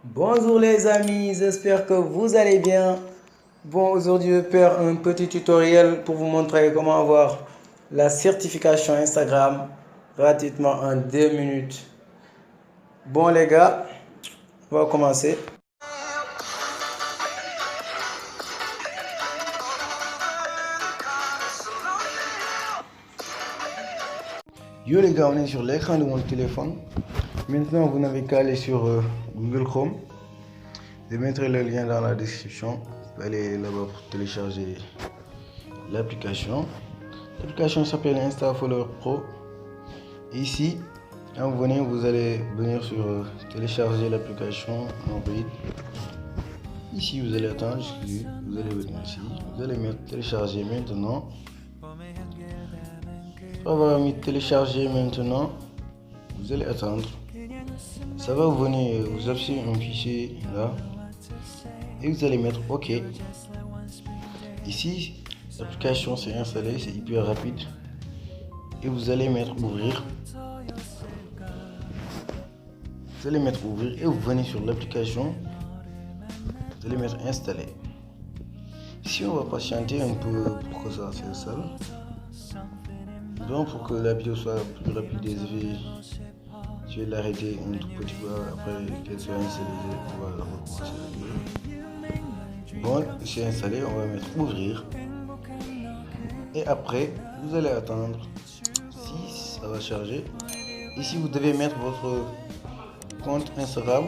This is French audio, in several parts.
Bonjour les amis, j'espère que vous allez bien. Bon, aujourd'hui je vais faire un petit tutoriel pour vous montrer comment avoir la certification Instagram gratuitement en 2 minutes. Bon les gars, on va commencer. Yo les gars, on est sur l'écran de mon téléphone. Maintenant, vous n'avez qu'à aller sur Google Chrome. Je mettrai le lien dans la description. Vous allez là-bas pour télécharger l'application. L'application s'appelle InstaFollower Pro. Ici, quand vous venez, vous allez venir sur télécharger l'application Android. Ici, vous allez attendre jusqu'à vous allez venir ici. Vous allez mettre télécharger maintenant. Après avoir mis télécharger maintenant, vous allez attendre. Ça va vous venir, vous afficher un fichier là. Et vous allez mettre OK. Ici, l'application s'est installée, c'est hyper rapide. Et vous allez mettre ouvrir. Vous allez mettre ouvrir et vous venez sur l'application. Vous allez mettre installer. Ici, on va patienter un peu pour que ça s'installe. Donc, pour que la vidéo soit plus rapide, je vais l'arrêter un tout petit peu après qu'elle soit installée. On va recommencer la vidéo. Bon, c'est installé, on va mettre ouvrir. Et après, vous allez attendre si ça va charger. Ici, vous devez mettre votre compte Instagram.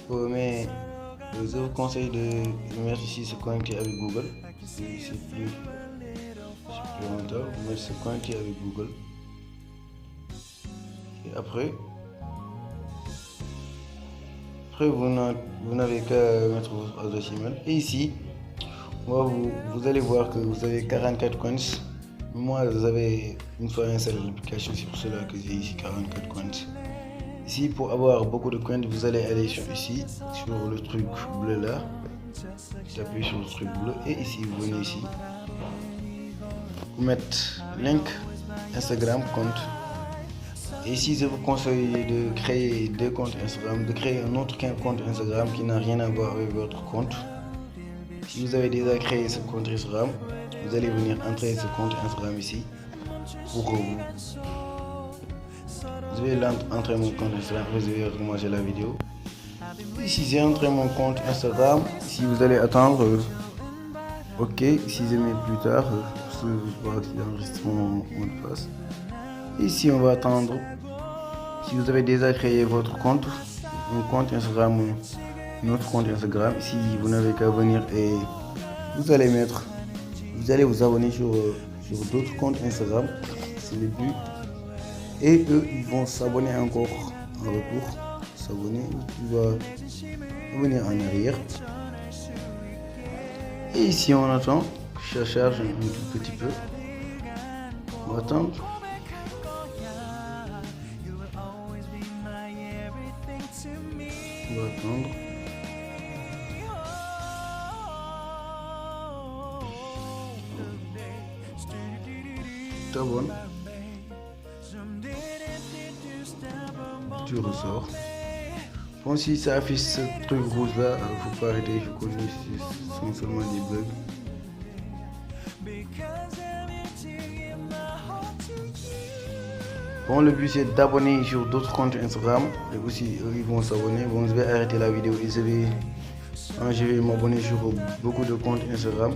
Mais je vous conseille de mettre ici se connecter avec Google. C'est plus supplémentaire. Vous mettez se connecter avec Google. Et après vous n'avez qu'à mettre votre adresse email. Et ici, vous allez voir que vous avez 44 coins. Moi, vous avez une fois installé l'application, c'est pour cela que j'ai ici 44 coins. Ici, pour avoir beaucoup de coins, vous allez aller sur le truc bleu là. Vous appuyez sur le truc bleu et ici, vous venez ici. Vous mettez link Instagram compte. Et ici, je vous conseille de créer deux comptes Instagram, de créer un autre compte Instagram qui n'a rien à voir avec votre compte. Si vous avez déjà créé ce compte Instagram, vous allez venir entrer ce compte Instagram ici pour vous. Je vais entrer mon compte Instagram, je vais recommencer la vidéo. Ici, j'ai entré mon compte Instagram. Ici, vous allez attendre. OK, ici, je mets plus tard. Je vois qu'il enregistre mon mot de passe. Ici, on va attendre. Si vous avez déjà créé votre compte, un compte Instagram, notre compte Instagram, ici, vous n'avez qu'à venir et vous allez vous abonner sur d'autres comptes Instagram. C'est le but. Et eux, ils vont s'abonner encore en retour. S'abonner, tu vas revenir en arrière. Et ici, on attend que ça charge un tout petit peu. On va attendre. On va attendre. T'abonnes. Tu ressors. Bon, si ça affiche ce truc rouge là, faut pas arrêter, il faut continuer, ce sont seulement des bugs. Bon, le but c'est d'abonner sur d'autres comptes Instagram et aussi eux ils vont s'abonner. Bon, je vais arrêter la vidéo et je vais m'abonner sur beaucoup de comptes Instagram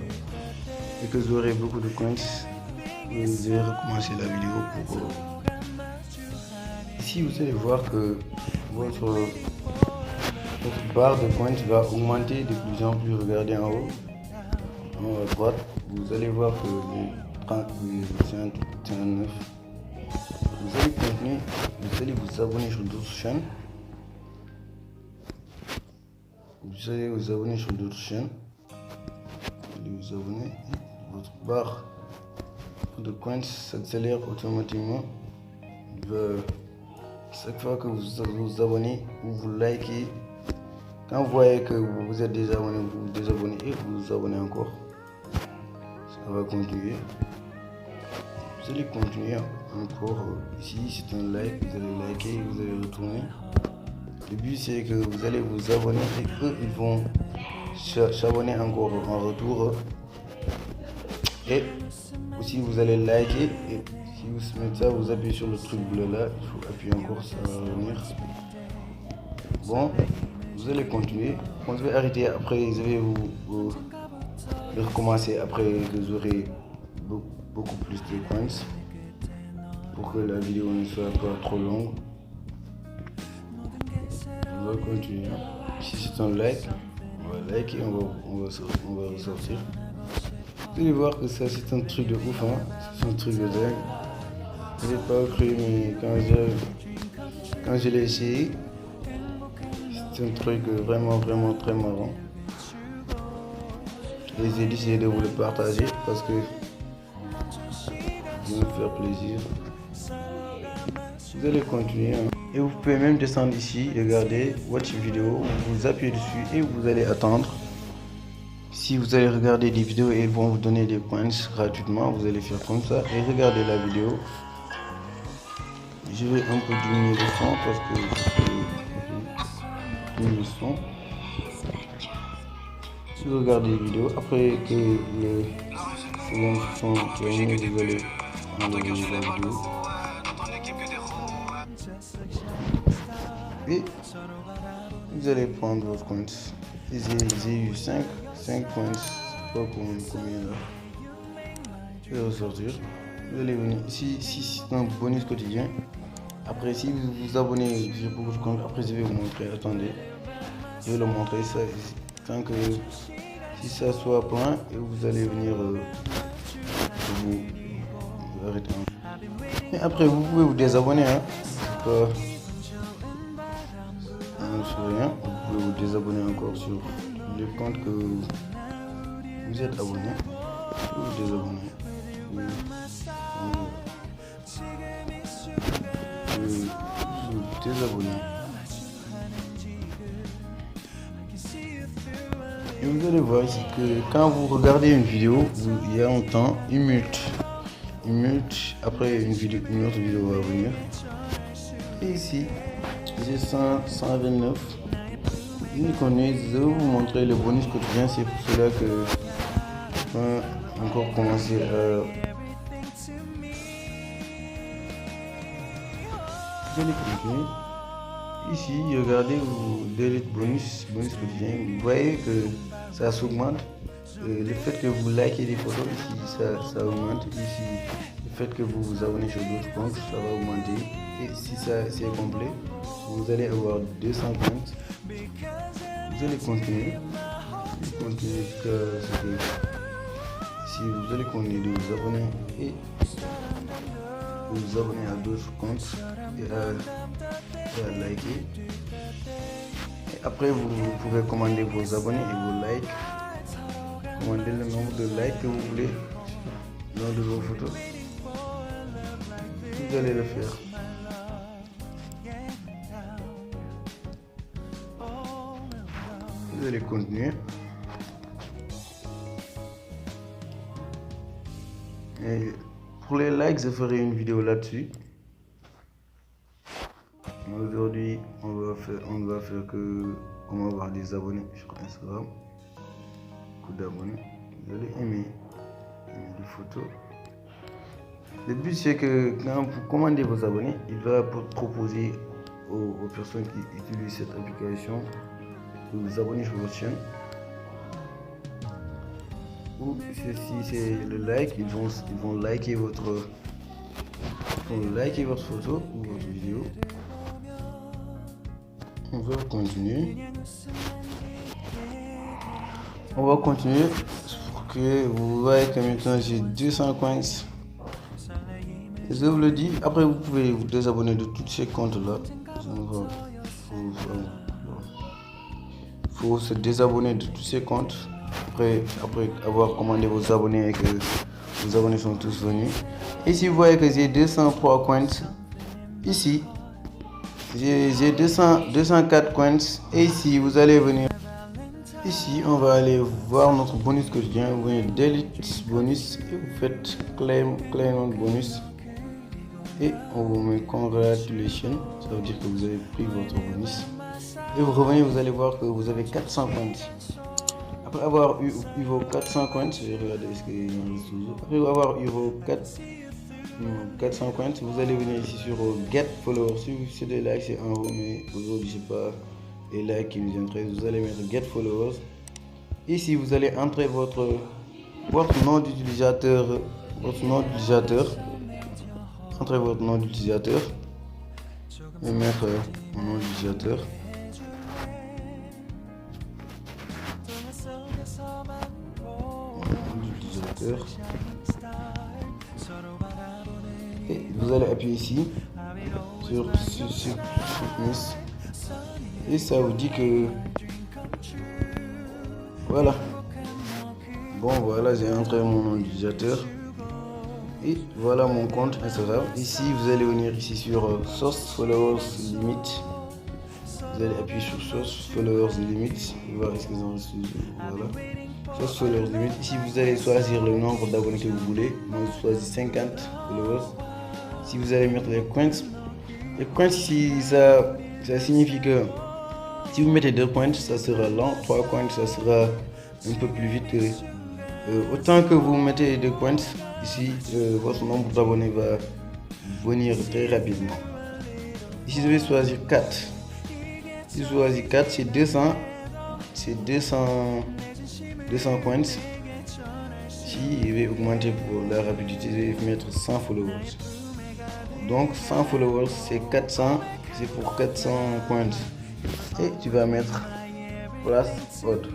et que j'aurai beaucoup de comptes. Et je vais recommencer la vidéo pour. Ici, vous allez voir que votre barre de points va augmenter de plus en plus. Regardez en haut, en haut à droite, vous allez voir que les 30, les 59. Vous allez continuer, vous allez vous abonner sur d'autres chaînes. Vous allez vous abonner sur d'autres chaînes. Vous allez vous abonner. Votre barre de coins s'accélère automatiquement. Chaque fois que vous vous abonnez ou vous likez, quand vous voyez que vous êtes déjà abonné, vous vous désabonnez et vous vous abonnez encore. Ça va continuer. Vous allez continuer encore. Ici, c'est un like, vous allez liker, vous allez retourner. Le but c'est que vous allez vous abonner et eux ils vont s'abonner encore en retour. Et aussi vous allez liker et si vous mettez ça, vous appuyez sur le truc bleu là, il faut appuyer encore, ça va revenir. Bon, vous allez continuer. Quand vous allez arrêter après, je vais vous recommencer après que vous aurez beaucoup plus de coins pour que la vidéo ne soit pas trop longue. On va continuer. Si c'est un like, on va liker, on va ressortir. Vous allez voir que ça c'est un truc de ouf, hein. C'est un truc de dingue. Je n'ai pas cru, mais quand je l'ai essayé, c'est un truc vraiment très marrant. Et j'ai décidé de vous le partager parce que ça va me faire plaisir. Vous allez continuer, hein. Et vous pouvez même descendre ici, regarder, watch vidéo, vous appuyez dessus et vous allez attendre. Si vous allez regarder des vidéos et ils vont vous donner des points gratuitement, vous allez faire comme ça et regarder la vidéo. Je vais un peu diminuer le son parce que le son. Si vous regardez les vidéos, après que le second son termine, vous allez enlever la vidéo. Et vous allez prendre votre compte. J'ai eu 5 points, je sais pas combien là. Je vais ressortir. Vous allez venir ici, si c'est un bonus quotidien. Après, si vous vous abonnez sur votre compte, après je vais vous montrer. Attendez, je vais le montrer ça. Tant que si ça soit plein, et vous allez venir vous arrêter. Et après, vous pouvez vous désabonner. Hein. Rien. Vous pouvez vous désabonner encore sur le compte que vous êtes abonné. Vous vous désabonnez. Vous désabonner. Et vous allez voir ici que quand vous regardez une vidéo, il y a un temps, une minute, après une autre vidéo va venir. Et ici, j'ai 129. Je vais vous montrer le bonus quotidien, c'est pour cela que je vais encore commencer à... Vous allez continuer. Ici, regardez, vous delete bonus quotidien. Vous voyez que ça s'augmente. Le fait que vous likez des photos, ici, ça augmente. Ici, le fait que vous vous abonnez sur d'autres comptes, ça va augmenter. Et si ça c'est complet, vous allez avoir 200 comptes. Vous allez continuer. Jusqu'à ce que si vous allez continuer de vous abonner et vous abonner à d'autres comptes et à liker. Et après vous pouvez commander vos abonnés et vos likes. Commandez le nombre de likes que vous voulez lors de vos photos. Vous allez le faire. Vous allez continuer. Et pour les likes, je ferai une vidéo là-dessus. Aujourd'hui, on va faire que comment avoir des abonnés sur Instagram. Beaucoup d'abonnés. Vous allez aimer les photos. Le but c'est que quand vous commandez vos abonnés, il va proposer aux personnes qui utilisent cette application de vous abonner sur votre chaîne. Ou si c'est le like, ils vont liker votre photo ou votre vidéo. On va continuer. Pour que vous voyez que maintenant j'ai 200 coins. Je vous le dis, après vous pouvez vous désabonner de tous ces comptes là. Faut se désabonner de tous ces comptes. Après avoir commandé vos abonnés et que vos abonnés sont tous venus. Ici vous voyez que j'ai 203 coins. Ici j'ai 204 coins. Et ici vous allez venir. Ici on va aller voir notre bonus quotidien. Vous venez delete bonus et vous faites claim bonus. Et on vous met congratulations. Ça veut dire que vous avez pris votre bonus. et vous revenez, vous allez voir que vous avez 400 coins. Après avoir eu vos 400 coins, je vais regarder ce qu'il y en reste toujours. Après avoir eu vos 400 coins, vous allez venir ici sur Get Followers. Si vous faites des likes, c'est en haut, mais aujourd'hui, je sais pas, les likes qui nous intéressent, vous allez mettre Get Followers. Ici, vous allez entrer votre nom d'utilisateur. Entrez votre nom d'utilisateur. Je vais mettre mon nom d'utilisateur. Et vous allez appuyer ici sur Submit. Et ça vous dit que voilà. Bon, voilà, j'ai entré mon nom d'utilisateur. Et voilà mon compte Instagram. Ici, vous allez venir ici sur Source Followers Limit. Vous allez appuyer sur Source Followers Limit. Voir ce qu'ils ont reçu. Voilà. Source Followers Limit. Ici, vous allez choisir le nombre d'abonnés que vous voulez. Moi, je choisis 50 followers. Si vous allez mettre les coins ici, ça signifie que si vous mettez 2 coins, ça sera lent. 3 coins, ça sera un peu plus vite. Autant que vous mettez 2 coins, ici, votre nombre d'abonnés va venir très rapidement. Ici, je vais choisir 4. Si je choisis 4, c'est 200 coins. Si je vais augmenter pour la rapidité, je vais mettre 100 followers. Donc 100 followers, c'est 400, c'est pour 400 coins. Et tu vas mettre place ordre.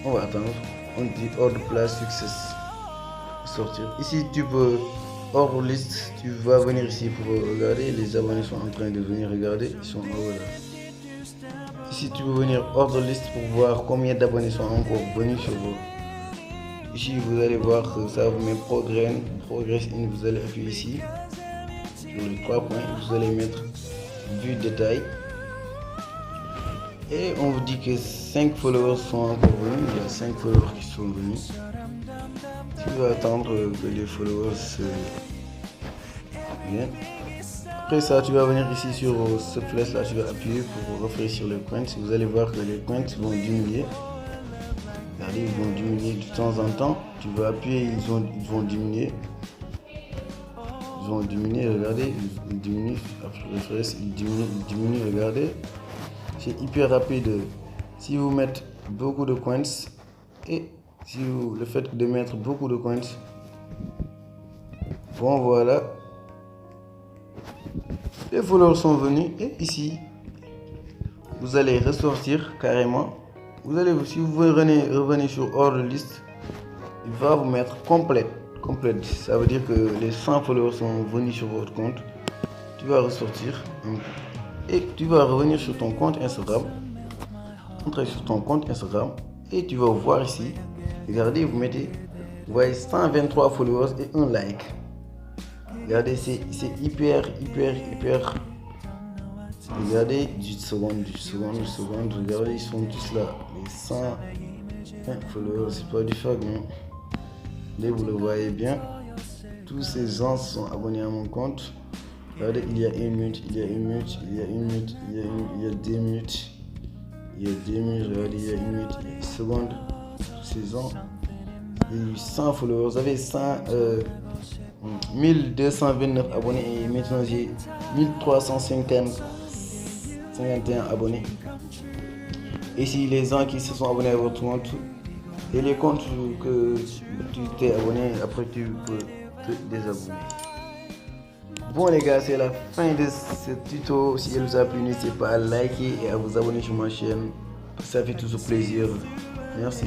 On va attendre. On dit ordre place success. Sortir. Ici tu peux ordre liste. Tu vas venir ici pour regarder. Les abonnés sont en train de venir regarder. Ils sont en haut là. Ici tu peux venir ordre liste pour voir combien d'abonnés sont encore venus sur vous. Ici vous allez voir que ça vous met progress in. Vous allez appuyer ici sur les 3 points. Vous allez mettre vue détail. Et on vous dit que 5 followers sont encore venus. Il y a 5 followers qui sont venus. Tu vas attendre que les followers viennent. Après ça, tu vas venir ici sur cette flèche là. Tu vas appuyer pour rafraîchir les coins. Vous allez voir que les coins vont diminuer. Regardez, ils vont diminuer de temps en temps. Tu vas appuyer, ils vont diminuer. Ils vont diminuer, regardez. Ils diminuent. Après, ils diminuent, regardez. C'est hyper rapide. Si vous mettez beaucoup de coins et si le fait de mettre beaucoup de coins, bon voilà, les followers sont venus et ici vous allez ressortir carrément. Si vous revenez sur ordre liste, il va vous mettre complète. Ça veut dire que les 100 followers sont venus sur votre compte. Tu vas ressortir et tu vas revenir sur ton compte Instagram. Entrer sur ton compte Instagram et tu vas voir ici. Regardez, vous voyez 123 followers et un like. Regardez, c'est hyper. Regardez, 10 secondes. Regardez, ils sont tous là. Les 100 followers, c'est pas du fag, mais là, vous le voyez bien. Tous ces gens sont abonnés à mon compte. Regardez, il y a 1 minute, il y a 1 minute, il y a 1 minute, il y a 2 minutes. Il y a 2 minutes, regardez, il y a 1 minute, il y a 1 seconde. Tous ces gens. Il y a eu 100 followers. Vous avez 1229 abonnés et maintenant j'ai 1351 abonnés. Et si les gens qui se sont abonnés à votre compte et les comptes que tu t'es abonné, après tu peux te désabonner. Bon les gars, c'est la fin de ce tuto. Si elle vous a plu, n'hésitez pas à liker et à vous abonner sur ma chaîne. Ça fait toujours plaisir. Merci.